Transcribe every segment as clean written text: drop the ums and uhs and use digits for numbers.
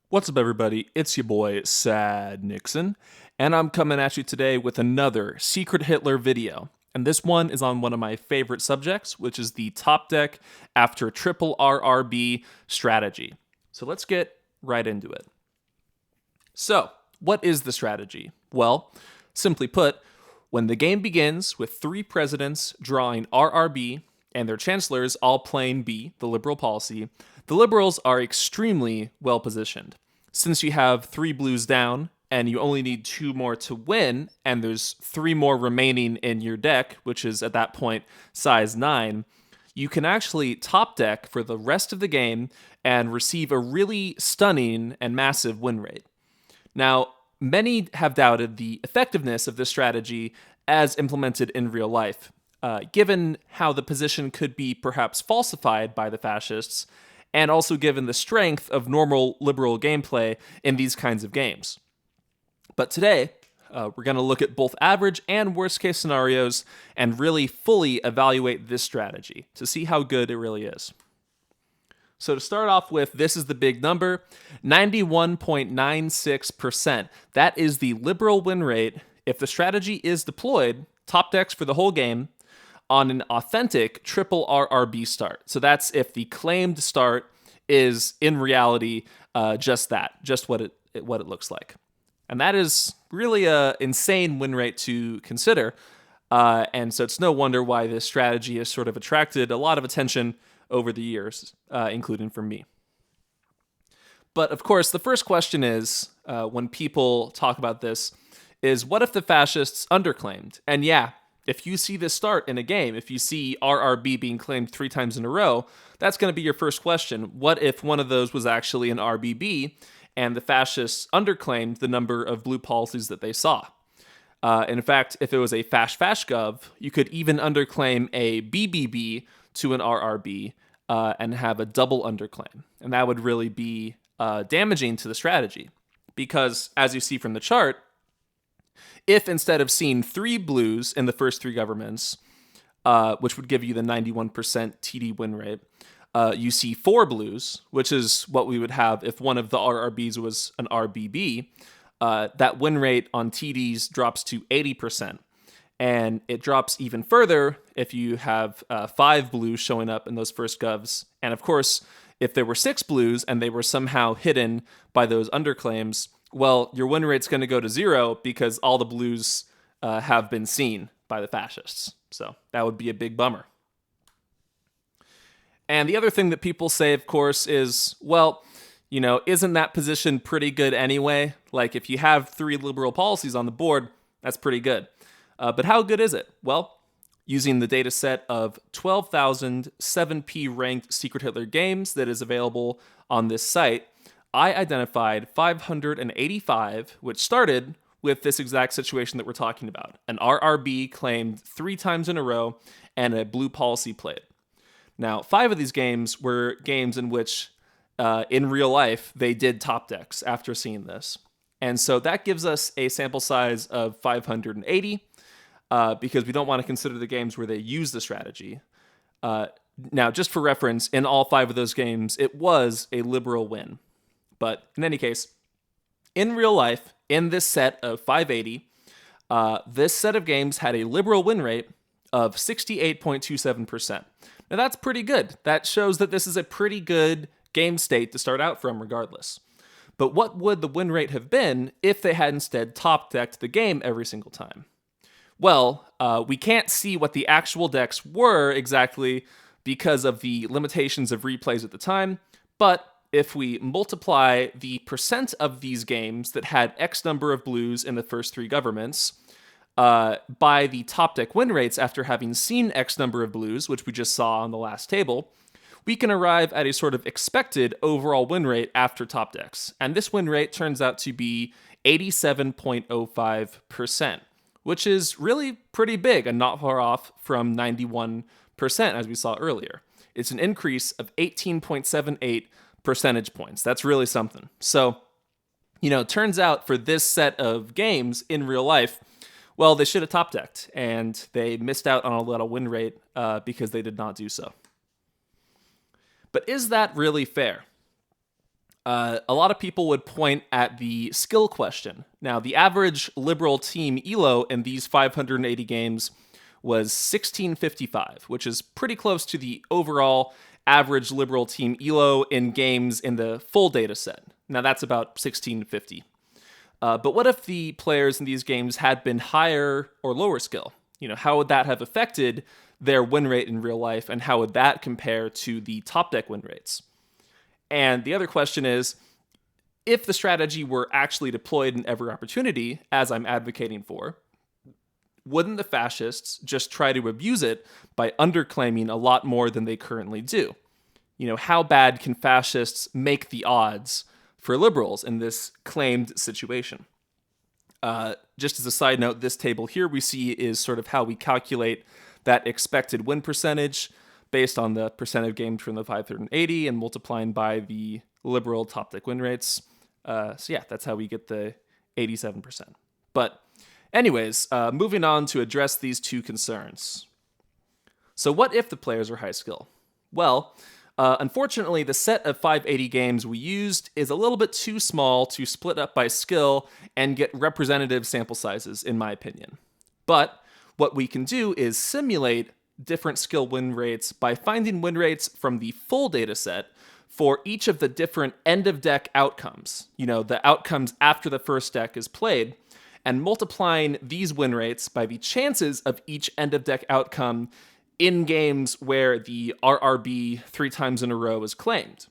What's up, everybody? It's your boy, Sad Nixon, and I'm coming at you today with another Secret Hitler video. And this one is on one of my favorite subjects, which is the top deck after triple RRB strategy. So let's get right into it. So, what is the strategy? Well, simply put, when the game begins with three presidents drawing RRB and their chancellors all playing B, the liberal policy, the liberals are extremely well positioned. Since you have three blues down and you only need two more to win, and there's three more remaining in your deck, which is at that point size 9, you can actually top deck for the rest of the game and receive a really stunning and massive win rate. Now, many have doubted the effectiveness of this strategy as implemented in real life, given how the position could be perhaps falsified by the fascists, and also given the strength of normal liberal gameplay in these kinds of games. But today, we're going to look at both average and worst case scenarios and really fully evaluate this strategy to see how good it really is. So to start off with, this is the big number, 91.96%. That is the liberal win rate if the strategy is deployed, top decks for the whole game, on an authentic triple RRB start. So that's if the claimed start is in reality just that, just what it looks like. And that is really an insane win rate to consider. And so it's no wonder why this strategy has sort of attracted a lot of attention over the years, including from me. But of course, the first question is, when people talk about this, is what if the fascists underclaimed? And yeah, if you see this start in a game, if you see RRB being claimed 3 times in a row, that's going to be your first question. What if one of those was actually an RBB and the fascists underclaimed the number of blue policies that they saw? In fact, if it was a fash-fash-gov, you could even underclaim a BBB to an RRB and have a double underclaim. And that would really be damaging to the strategy. Because, as you see from the chart, if instead of seeing 3 blues in the first 3 governments, which would give you the 91% TD win rate, you see 4 blues, which is what we would have if one of the RRBs was an RBB, that win rate on TDs drops to 80%. And it drops even further if you have 5 blues showing up in those first govs. And of course, if there were 6 blues and they were somehow hidden by those underclaims, well, your win rate's going to go to 0 because all the blues have been seen by the fascists. So that would be a big bummer. And the other thing that people say, of course, is, well, isn't that position pretty good anyway? Like, if you have 3 liberal policies on the board, that's pretty good. But how good is it? Well, using the data set of 12,000 7P ranked Secret Hitler games that is available on this site, I identified 585, which started with this exact situation that we're talking about. An RRB claimed 3 times in a row and a blue policy played. Now, 5 of these games were games in which, in real life, they did top decks after seeing this. And so that gives us a sample size of 580, because we don't want to consider the games where they use the strategy. Now, just for reference, in all 5 of those games, it was a liberal win. But in any case, in real life, in this set of 580, this set of games had a liberal win rate of 68.27%. Now that's pretty good. That shows that this is a pretty good game state to start out from regardless. But what would the win rate have been if they had instead top decked the game every single time? Well, we can't see what the actual decks were exactly because of the limitations of replays at the time, but if we multiply the percent of these games that had X number of blues in the first 3 governments by the top deck win rates after having seen X number of blues, which we just saw on the last table, we can arrive at a sort of expected overall win rate after top decks. And this win rate turns out to be 87.05%, which is really pretty big and not far off from 91% as we saw earlier. It's an increase of 18.78 percentage points. That's really something. So, it turns out for this set of games in real life, well, they should have top decked, and they missed out on a little win rate because they did not do so. But is that really fair? A lot of people would point at the skill question. Now, the average liberal team elo in these 580 games was 1655, which is pretty close to the overall average liberal team elo in games in the full data set. Now, that's about 1650. But what if the players in these games had been higher or lower skill? How would that have affected their win rate in real life, and how would that compare to the top deck win rates? And the other question is, if the strategy were actually deployed in every opportunity, as I'm advocating for, wouldn't the fascists just try to abuse it by underclaiming a lot more than they currently do? How bad can fascists make the odds for liberals in this claimed situation? Just as a side note, this table here we see is sort of how we calculate that expected win percentage based on the percent of games from the 580 and multiplying by the liberal top deck win rates. So yeah, that's how we get the 87%. But anyways, moving on to address these two concerns. So what if the players are high skill? Well, unfortunately, the set of 580 games we used is a little bit too small to split up by skill and get representative sample sizes, in my opinion. But what we can do is simulate different skill win rates by finding win rates from the full data set for each of the different end of deck outcomes, the outcomes after the first deck is played, and multiplying these win rates by the chances of each end of deck outcome in games where the RRB 3 times in a row is claimed.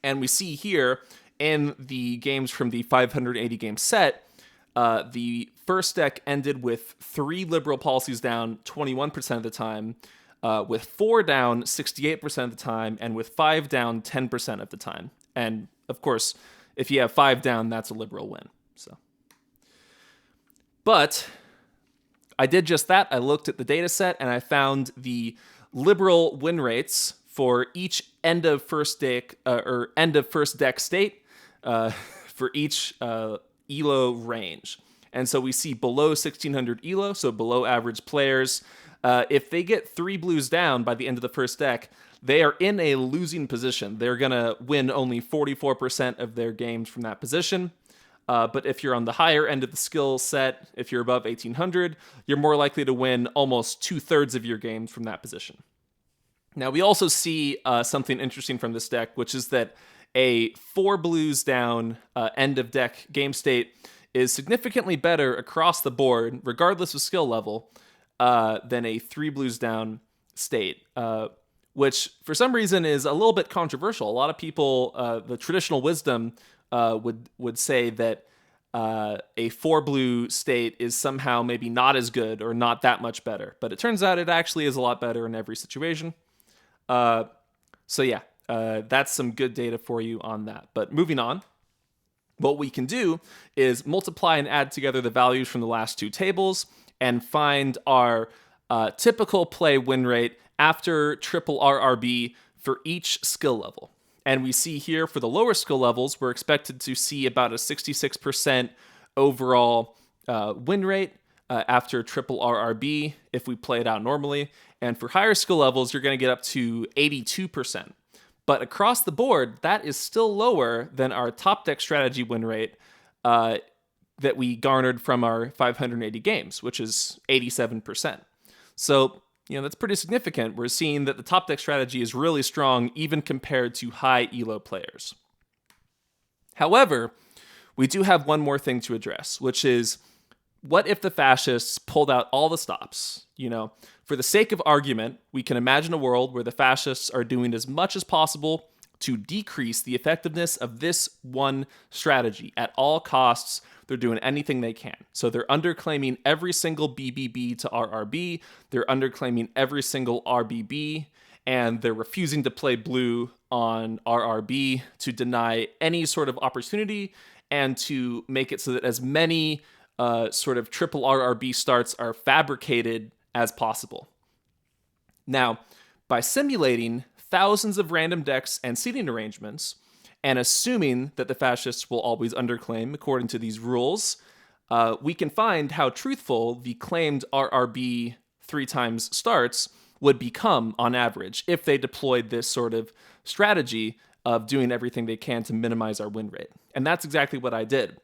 And we see here in the games from the 580 game set, the first deck ended with 3 liberal policies down 21% of the time, with 4 down 68% of the time, and with 5 down 10% of the time. And of course, if you have 5 down, that's a liberal win. But I did just that. I looked at the data set and I found the liberal win rates for each end of first deck state for each elo range. And so we see below 1600 elo, so below average players. If they get 3 blues down by the end of the first deck, they are in a losing position. They're going to win only 44% of their games from that position. But if you're on the higher end of the skill set, if you're above 1800, you're more likely to win almost 2/3 of your games from that position. Now, we also see something interesting from this deck, which is that a 4 blues down end of deck game state is significantly better across the board, regardless of skill level, than a 3 blues down state, which for some reason is a little bit controversial. A lot of people, the traditional wisdom would say that a 4 blue state is somehow maybe not as good or not that much better. But it turns out it actually is a lot better in every situation. So yeah, that's some good data for you on that. But moving on, what we can do is multiply and add together the values from the last 2 tables and find our typical play win rate after triple RRB for each skill level. And we see here for the lower skill levels, we're expected to see about a 66% overall win rate after triple RRB if we play it out normally. And for higher skill levels, you're going to get up to 82%. But across the board, that is still lower than our top deck strategy win rate that we garnered from our 580 games, which is 87%. So, that's pretty significant. We're seeing that the top deck strategy is really strong, even compared to high elo players. However, we do have one more thing to address, which is, what if the fascists pulled out all the stops? For the sake of argument, we can imagine a world where the fascists are doing as much as possible to decrease the effectiveness of this one strategy at all costs. They're doing anything they can. So they're underclaiming every single BBB to RRB. They're underclaiming every single RBB, and they're refusing to play blue on RRB to deny any sort of opportunity and to make it so that as many sort of triple RRB starts are fabricated as possible. Now, by simulating thousands of random decks and seating arrangements, and assuming that the fascists will always underclaim according to these rules, we can find how truthful the claimed RRB 3 times starts would become on average if they deployed this sort of strategy of doing everything they can to minimize our win rate. And that's exactly what I did.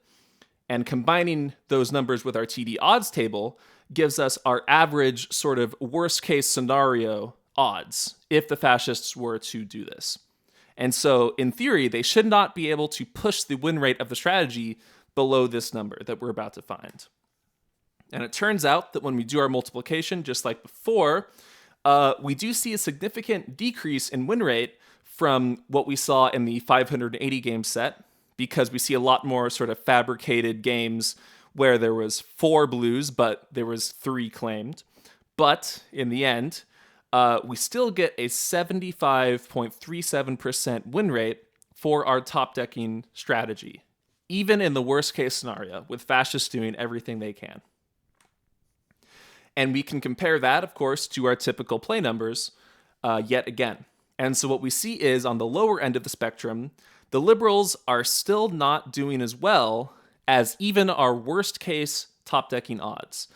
And combining those numbers with our TD odds table gives us our average sort of worst case scenario odds if the fascists were to do this. And so in theory, they should not be able to push the win rate of the strategy below this number that we're about to find. And it turns out that when we do our multiplication, just like before, we do see a significant decrease in win rate from what we saw in the 580 game set, because we see a lot more sort of fabricated games where there was 4 blues, but there was 3 claimed. But in the end, we still get a 75.37% win rate for our top decking strategy, even in the worst case scenario, with fascists doing everything they can. And we can compare that, of course, to our typical play numbers yet again. And so what we see is on the lower end of the spectrum, the liberals are still not doing as well as even our worst case top decking odds.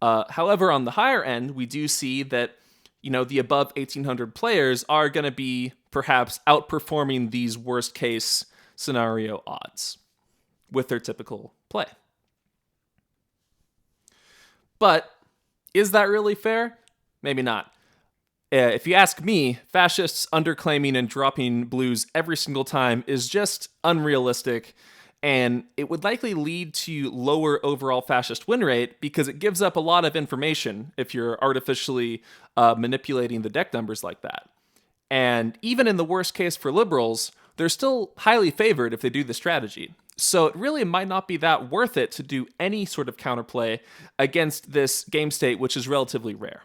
However, on the higher end, we do see that the above 1,800 players are going to be perhaps outperforming these worst case scenario odds with their typical play. But is that really fair? Maybe not. If you ask me, fascists underclaiming and dropping blues every single time is just unrealistic, and it would likely lead to lower overall fascist win rate because it gives up a lot of information if you're artificially manipulating the deck numbers like that. And even in the worst case for liberals, they're still highly favored if they do the strategy. So it really might not be that worth it to do any sort of counterplay against this game state, which is relatively rare.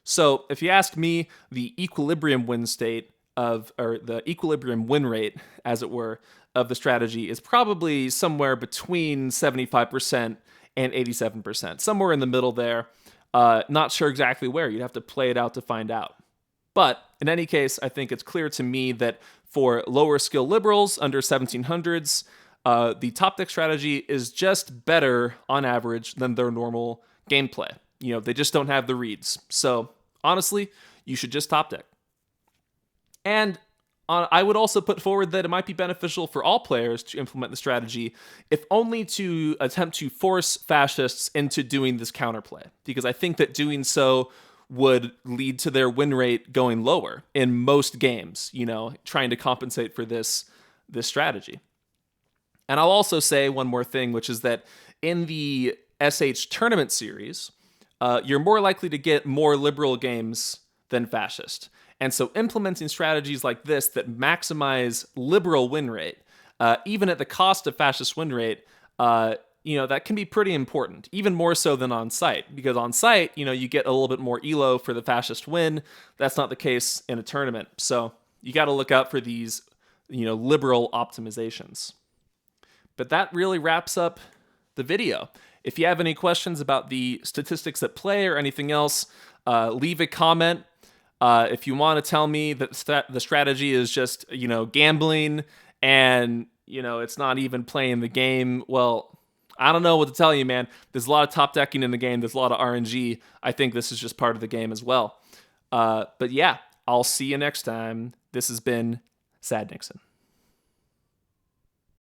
So if you ask me, the equilibrium win state or the equilibrium win rate, as it were, of the strategy is probably somewhere between 75% and 87%, somewhere in the middle there. Not sure exactly where. You'd have to play it out to find out. But in any case, I think it's clear to me that for lower skill liberals under 1700s, the top deck strategy is just better on average than their normal gameplay. They just don't have the reads. So honestly, you should just top deck. And I would also put forward that it might be beneficial for all players to implement the strategy, if only to attempt to force fascists into doing this counterplay, because I think that doing so would lead to their win rate going lower in most games, trying to compensate for this strategy. And I'll also say one more thing, which is that in the SH tournament series, you're more likely to get more liberal games than fascist. And so implementing strategies like this that maximize liberal win rate, even at the cost of fascist win rate, that can be pretty important, even more so than on site. Because on site, you get a little bit more elo for the fascist win. That's not the case in a tournament. So you got to look out for these, liberal optimizations. But that really wraps up the video. If you have any questions about the statistics at play or anything else, leave a comment. If you want to tell me that the strategy is just, gambling and, it's not even playing the game, well, I don't know what to tell you, man. There's a lot of top decking in the game. There's a lot of RNG. I think this is just part of the game as well. But yeah, I'll see you next time. This has been Sad Nixon.